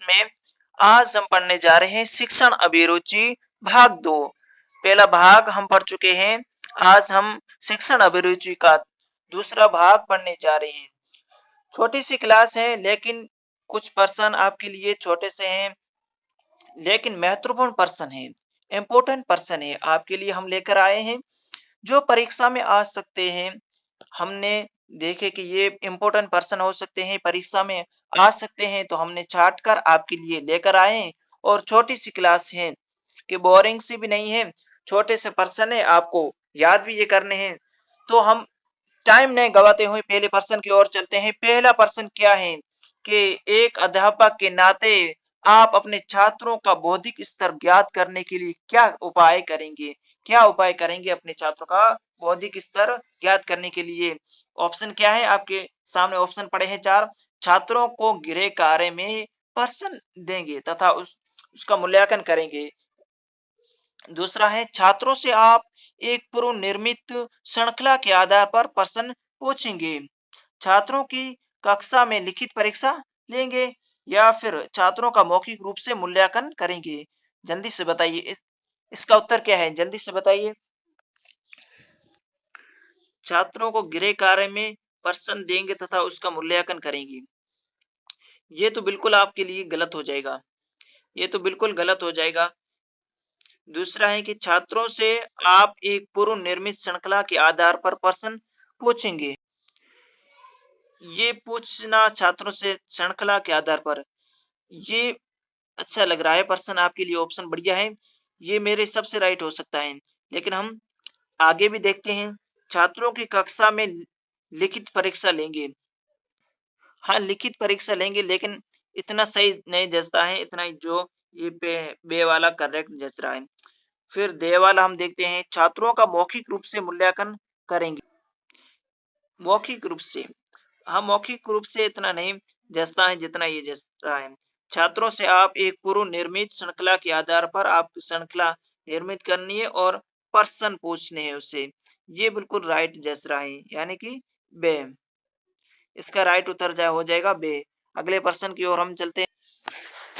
जिसमें आज हम पढ़ने जा रहे हैं शिक्षण अभिरुचि भाग 2। पहला भाग हम पढ़ चुके हैं। आज हम शिक्षण अभिरुचि का दूसरा भाग पढ़ने जा रहे हैं। छोटी सी क्लास है, लेकिन कुछ पर्सन आपके लिए छोटे से हैं, लेकिन महत्वपूर्ण पर्सन है, इम्पोर्टेंट पर्सन है आपके लिए हम लेकर आए हैं, जो परीक्षा में आ सकते हैं। हमने देखे कि ये इम्पोर्टेंट पर्सन हो सकते हैं, परीक्षा में आ सकते हैं, तो हमने छाट कर आपके लिए लेकर आए हैं। और छोटी सी क्लास है कि बोरिंग सी भी नहीं है, छोटे से पर्सन है, आपको याद भी ये करने हैं। तो हम टाइम नहीं गवाते हुए पहले पर्सन की ओर चलते हैं। पहला पर्सन क्या है कि एक अध्यापक के नाते आप अपने छात्रों का बौद्धिक स्तर ज्ञात करने के लिए क्या उपाय करेंगे? क्या उपाय करेंगे अपने छात्रों का बौद्धिक स्तर ज्ञात करने के लिए? ऑप्शन क्या है? आपके सामने ऑप्शन पड़े हैं 4। छात्रों को गृह कार्य में पर्सन देंगे तथा उसका मूल्यांकन करेंगे। दूसरा है छात्रों से आप एक पूर्व निर्मित श्रृंखला के आधार पर प्रश्न पूछेंगे। छात्रों की कक्षा में लिखित परीक्षा लेंगे या फिर छात्रों का मौखिक रूप से मूल्यांकन करेंगे? जल्दी से बताइए, इसका उत्तर क्या है? जल्दी से बताइए। छात्रों को गृह कार्य में प्रश्न देंगे तथा उसका मूल्यांकन करेंगे। ये तो बिल्कुल आपके लिए गलत हो जाएगा। ये तो बिल्कुल गलत हो जाएगा। दूसरा है कि छात्रों से आप एक पूर्व निर्मित श्रृंखला के आधार पर प्रश्न पूछेंगे। ये पूछना छात्रों से श्रृंखला के आधार पर, ये अच्छा लग रहा है प्रश्न आपके लिए, ऑप्शन बढ़िया है। ये मेरे हिसाब से राइट हो सकता है। लेकिन हम आगे भी देखते हैं। छात्रों की कक्षा में लिखित परीक्षा लेंगे। हाँ, लिखित परीक्षा लेंगे, लेकिन इतना सही नहीं जचता है, इतना ही जो ये बे वाला करेक्ट जच रहा है। फिर दे वाला हम देखते हैं। छात्रों का मौखिक रूप से मूल्यांकन करेंगे। मौखिक रूप से, हाँ, मौखिक रूप से इतना नहीं जचता है जितना ये जच रहा है। छात्रों से आप एक पूर्व निर्मित श्रृंखला के आधार पर आपकी श्रृंखला निर्मित करनी है और प्रश्न पूछने हैं उससे। ये बिल्कुल राइट जच रहा है, यानी कि बे। इसका राइट उत्तर हो जाएगा बे। अगले प्रश्न की ओर हम चलते हैं।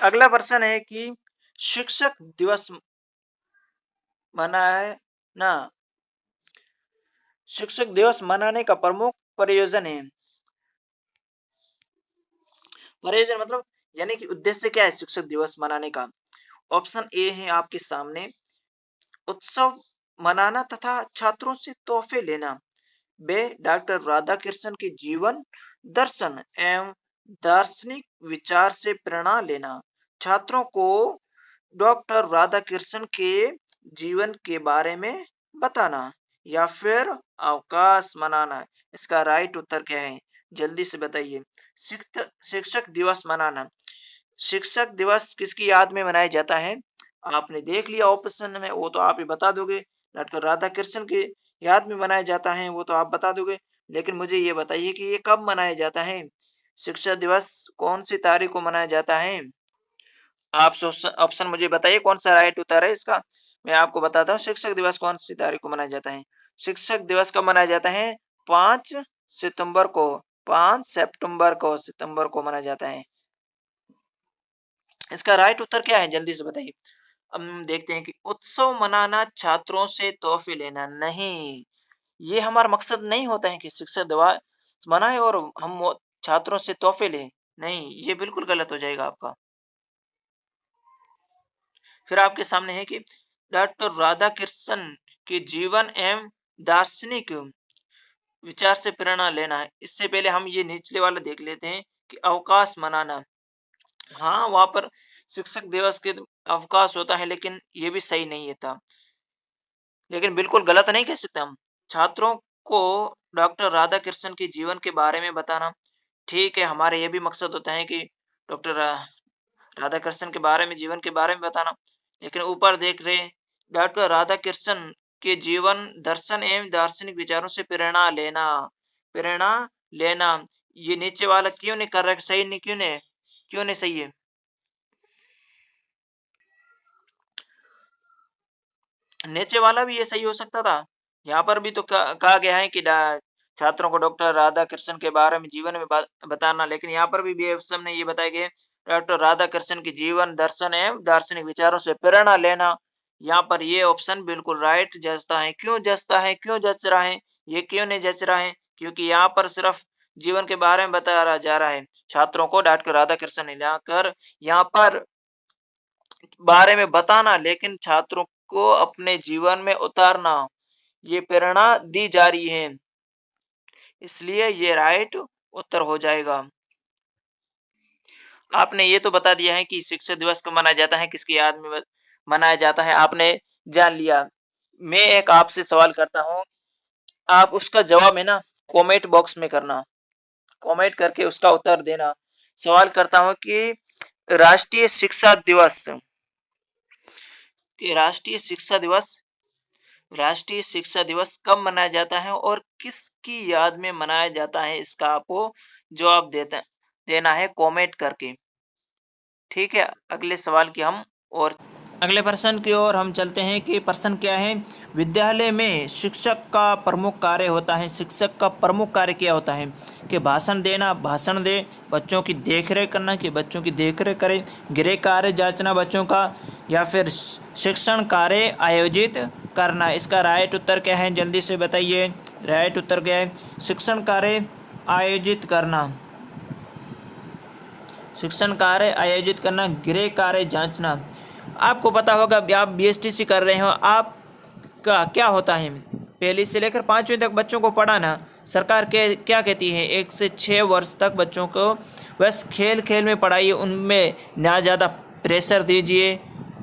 अगला प्रश्न है कि शिक्षक दिवस मनाना, शिक्षक दिवस मनाने का प्रमुख प्रयोजन है। प्रयोजन मतलब यानी कि उद्देश्य क्या है शिक्षक दिवस मनाने का? ऑप्शन ए है आपके सामने, उत्सव मनाना तथा छात्रों से तोहफे लेना। बे, डॉक्टर राधाकृष्णन के जीवन दर्शन एवं दार्शनिक विचार से प्रेरणा लेना। छात्रों को डॉक्टर राधाकृष्णन के जीवन के बारे में बताना या फिर अवकाश मनाना। इसका राइट उत्तर क्या है? जल्दी से बताइए। शिक्षक दिवस मनाना, शिक्षक दिवस किसकी याद में मनाया जाता है? आपने देख लिया ऑप्शन में, वो तो आप ही बता दोगे। डॉक्टर राधाकृष्णन की याद में मनाया जाता है, वो तो आप बता दोगे। लेकिन मुझे ये बताइए कि ये कब मनाया जाता है? शिक्षक दिवस कौन सी तारीख को मनाया जाता है? आप ऑप्शन मुझे बताइए, कौन सा राइट उत्तर है इसका? मैं आपको बताता हूँ शिक्षक दिवस कौन सी तारीख को मनाया जाता है। शिक्षक दिवस कब मनाया जाता है? 5 सितंबर को, 5 सितंबर को मनाया जाता है। इसका राइट उत्तर क्या है? जल्दी से बताइए। हम देखते हैं कि उत्सव मनाना, छात्रों से तोहफे लेना नहीं। ये हमारा मकसद नहीं होता है कि शिक्षक दिवस मनाए और हम छात्रों से तोहफे लें। नहीं, ये बिल्कुल गलत हो जाएगा आपका। फिर आपके सामने है कि डॉक्टर राधाकृष्णन के जीवन एवं दार्शनिक विचार से प्रेरणा लेना है। इससे पहले हम ये निचले वाला देख लेते हैं कि अवकाश मनाना। हाँ, वहां पर शिक्षक दिवस के अवकाश होता है, लेकिन ये भी सही नहीं है था। लेकिन बिल्कुल गलत नहीं कह सकते हम। छात्रों को डॉक्टर राधाकृष्णन के जीवन के बारे में बताना, ठीक है, हमारा ये भी मकसद होता है कि डॉक्टर राधाकृष्णन के बारे में, जीवन के बारे में बताना। लेकिन ऊपर देख रहे हैं, डॉक्टर राधाकृष्णन के जीवन दर्शन एवं दार्शनिक विचारों से प्रेरणा लेना, प्रेरणा लेना। ये नीचे वाला क्यों नहीं कर रहा? सही नहीं, क्यों नहीं सही है? नीचे वाला भी ये सही हो सकता था। यहाँ पर भी तो कहा गया है कि छात्रों को डॉक्टर राधाकृष्णन के बारे में, जीवन में बताना, लेकिन यहाँ पर भी ऑप्शन ने ये बताया गया डॉक्टर राधाकृष्णन के जीवन दर्शन एवं दार्शनिक विचारों से प्रेरणा लेना। यहाँ पर ये ऑप्शन बिल्कुल राइट जचता है। क्यों जचता है, क्यों जच रहा है, ये क्यों नहीं जच रहा है? क्योंकि यहाँ पर सिर्फ जीवन के बारे में बताया जा रहा है। छात्रों को डॉक्टर राधाकृष्णन ने लाकर यहाँ पर बारे में बताना, लेकिन छात्रों को अपने जीवन में उतारना, ये प्रेरणा दी जा रही है। इसलिए ये राइट उत्तर हो जाएगा। आपने ये तो बता दिया है कि शिक्षक दिवस कब मनाया जाता है, किसकी याद में मनाया जाता है, आपने जान लिया। मैं एक आपसे सवाल करता हूँ, आप उसका जवाब है ना कमेंट बॉक्स में करना, कमेंट करके उसका उत्तर देना। सवाल करता हूँ कि राष्ट्रीय शिक्षा दिवस कि राष्ट्रीय शिक्षा दिवस कब मनाया जाता है और किसकी याद में मनाया जाता है? इसका आपको जवाब देना है कमेंट करके। ठीक है, अगले सवाल की हम और अगले प्रश्न की ओर हम चलते हैं कि प्रश्न क्या है? विद्यालय में शिक्षक का प्रमुख कार्य होता है। शिक्षक का प्रमुख कार्य क्या होता है? कि भाषण देना, भाषण दे, बच्चों की देखरेख करना, कि बच्चों की देखरेख करे, गृह कार्य जांचना बच्चों का, या फिर शिक्षण कार्य आयोजित करना। इसका राइट उत्तर क्या है? जल्दी से बताइए, राइट उत्तर क्या है? शिक्षण कार्य आयोजित करना, शिक्षण कार्य आयोजित करना, गृह कार्य जांचना। आपको पता होगा, आप बीएसटीसी कर रहे हो, आप का क्या होता है? पहली से लेकर 5वीं तक बच्चों को पढ़ाना। सरकार के क्या कहती है? 1 से 6 वर्ष तक बच्चों को बस खेल खेल में पढ़ाइए, उनमें ना ज़्यादा प्रेशर दीजिए,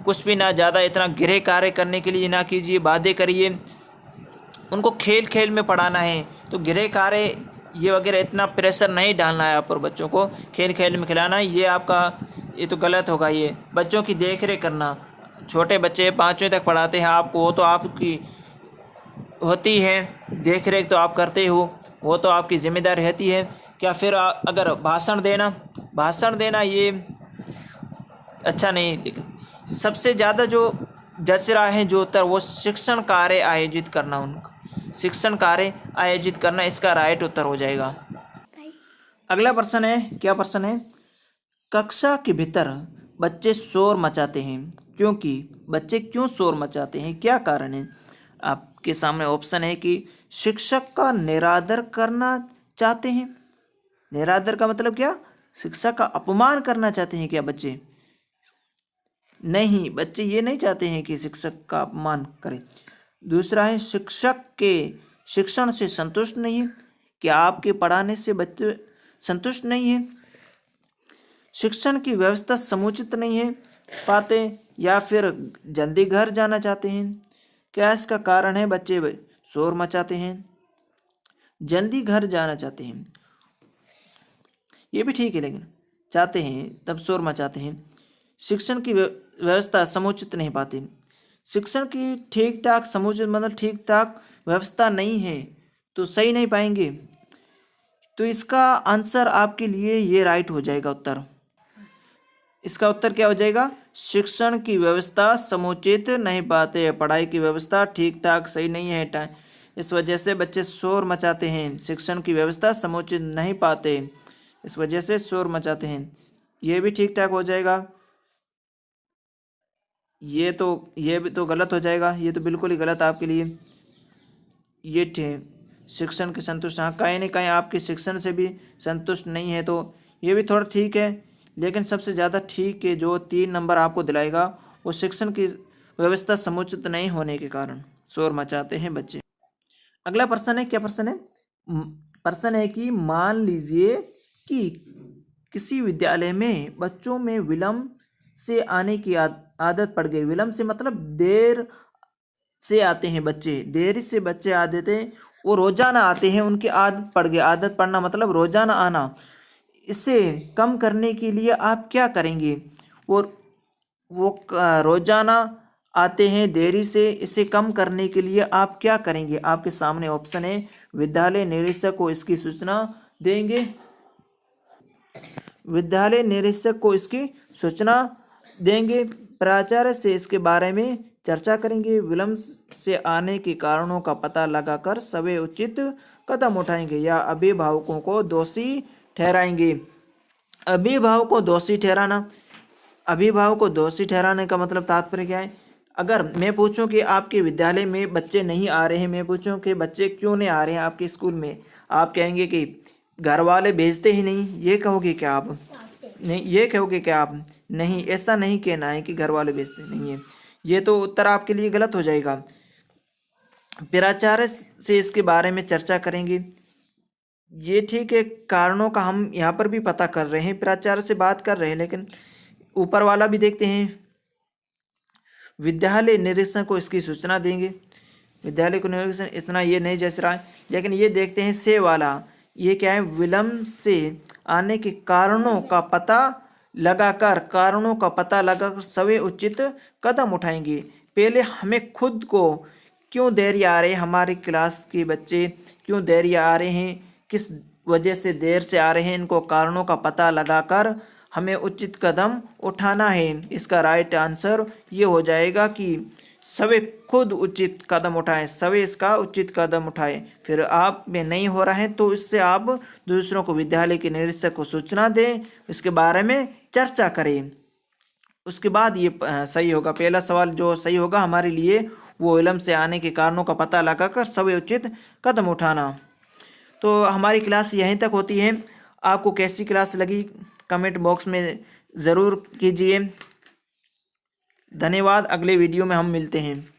कुछ भी ना ज़्यादा इतना गृह कार्य करने के लिए ना कीजिए, बातें करिए, उनको खेल खेल में पढ़ाना है। तो गृह कार्य ये वगैरह इतना प्रेशर नहीं डालना है आप पर, बच्चों को खेल खेल में खिलाना, ये आपका ये तो गलत होगा। ये बच्चों की देख रेख करना, छोटे बच्चे 5वीं तक पढ़ाते हैं आपको, वो तो आपकी होती है देख रेख, तो आप करते हो, वो तो आपकी जिम्मेदारी रहती है। क्या फिर अगर भाषण देना ये अच्छा नहीं, लेकिन सबसे ज़्यादा जो जच रहा है जो उत्तर, वो शिक्षण कार्य आयोजित करना, उनका शिक्षण कार्य आयोजित करना, इसका राइट उत्तर हो जाएगा। अगला प्रश्न है, क्या प्रश्न है? कक्षा के भीतर बच्चे शोर मचाते हैं, क्योंकि बच्चे क्यों शोर मचाते हैं, क्या कारण है? आपके सामने ऑप्शन है कि शिक्षक का निरादर करना चाहते हैं। निरादर का मतलब क्या? शिक्षक का अपमान करना चाहते हैं क्या बच्चे? नहीं, बच्चे ये नहीं चाहते हैं कि शिक्षक का अपमान करें। दूसरा है शिक्षक के शिक्षण से संतुष्ट नहीं है, क्या आपके पढ़ाने से बच्चे संतुष्ट नहीं है, शिक्षण की व्यवस्था समुचित नहीं है पाते, या फिर जल्दी घर जाना चाहते हैं। क्या इसका कारण है बच्चे शोर मचाते हैं? जल्दी घर जाना चाहते हैं, ये भी ठीक है, लेकिन चाहते हैं तब शोर मचाते हैं। शिक्षण की व्यवस्था समुचित नहीं पाते, शिक्षण की ठीक ठाक समुचित मतलब ठीक ठाक व्यवस्था नहीं है तो सही नहीं पाएंगे। तो इसका आंसर आपके लिए ये राइट हो जाएगा उत्तर। इसका उत्तर क्या हो जाएगा? शिक्षण की व्यवस्था समुचित नहीं पाते, पढ़ाई की व्यवस्था ठीक ठाक सही नहीं है, इस वजह से बच्चे शोर मचाते हैं। शिक्षण की व्यवस्था समुचित नहीं पाते, इस वजह से शोर मचाते हैं, ये भी ठीक ठाक हो जाएगा। ये भी तो गलत हो जाएगा, ये तो बिल्कुल ही गलत आपके लिए। ये शिक्षण के संतुष्ट, हाँ कहीं ना कहीं आपके शिक्षण से भी संतुष्ट नहीं है, तो ये भी थोड़ा ठीक है, लेकिन सबसे ज़्यादा ठीक है जो 3 नंबर आपको दिलाएगा, वो शिक्षण की व्यवस्था समुचित नहीं होने के कारण शोर मचाते हैं बच्चे। अगला प्रश्न है, क्या प्रश्न है? प्रश्न है कि मान लीजिए कि किसी विद्यालय में बच्चों में विलंब से आने की आदत पड़ गई। विलंब से मतलब देर से आते हैं बच्चे, देर से बच्चे आते थे, वो रोजाना आते हैं, उनकी आदत पड़ गई। आदत पड़ना मतलब रोजाना आना। इसे कम करने के लिए आप क्या करेंगे? वो रोजाना आते हैं देरी से, इसे कम करने के लिए आप क्या करेंगे? आपके सामने ऑप्शन है, विद्यालय निरीक्षक को इसकी सूचना देंगे, विद्यालय निरीक्षक को इसकी सूचना देंगे, प्राचार्य से इसके बारे में चर्चा करेंगे, विलंब से आने के कारणों का पता लगाकर सभी उचित कदम उठाएंगे, या अभिभावकों को दोषी ठहराएंगे। अभिभावक को दोषी ठहराना। अभिभावक को दोषी ठहराने का मतलब तात्पर्य क्या है? अगर मैं पूछूं कि आपके विद्यालय में बच्चे नहीं आ रहे हैं, मैं पूछूं कि बच्चे क्यों नहीं आ रहे हैं आपके स्कूल में, आप कहेंगे कि घर वाले भेजते ही नहीं, ये कहोगे क्या आप? नहीं, ये कहोगे क्या आप? नहीं, ऐसा नहीं कहना है कि घर वाले भेजते नहीं है, ये तो उत्तर आपके लिए गलत हो जाएगा। प्राचार्य से इसके बारे में चर्चा करेंगे। ये ठीक है, कारणों का हम यहाँ पर भी पता कर रहे हैं, प्राचार्य से बात कर रहे हैं, लेकिन ऊपर वाला भी देखते हैं। विद्यालय निरीक्षण को इसकी सूचना देंगे। विद्यालय को निरीक्षण इतना ये नहीं जच रहा है, लेकिन ये देखते हैं से वाला, ये क्या है? विलंब से आने के कारणों का पता लगाकर सभी उचित कदम उठाएंगे। पहले हमें खुद को क्यों देर आ रहे हैं, हमारी क्लास के बच्चे क्यों देर आ रहे हैं, किस वजह से देर से आ रहे हैं, इनको कारणों का पता लगाकर हमें उचित कदम उठाना है। इसका राइट आंसर ये हो जाएगा कि सभी खुद उचित कदम उठाएं, सभी इसका उचित कदम उठाएं। फिर आप में नहीं हो रहा है तो इससे आप दूसरों को, विद्यालय के निरीक्षक को सूचना दें, इसके बारे में चर्चा करें। उसके बाद ये सही होगा। पहला सवाल जो सही होगा हमारे लिए वो विलंब से आने के कारणों का पता लगाकर सभी उचित कदम उठाना। तो हमारी क्लास यहीं तक होती है। आपको कैसी क्लास लगी कमेंट बॉक्स में ज़रूर कीजिए। धन्यवाद। अगले वीडियो में हम मिलते हैं।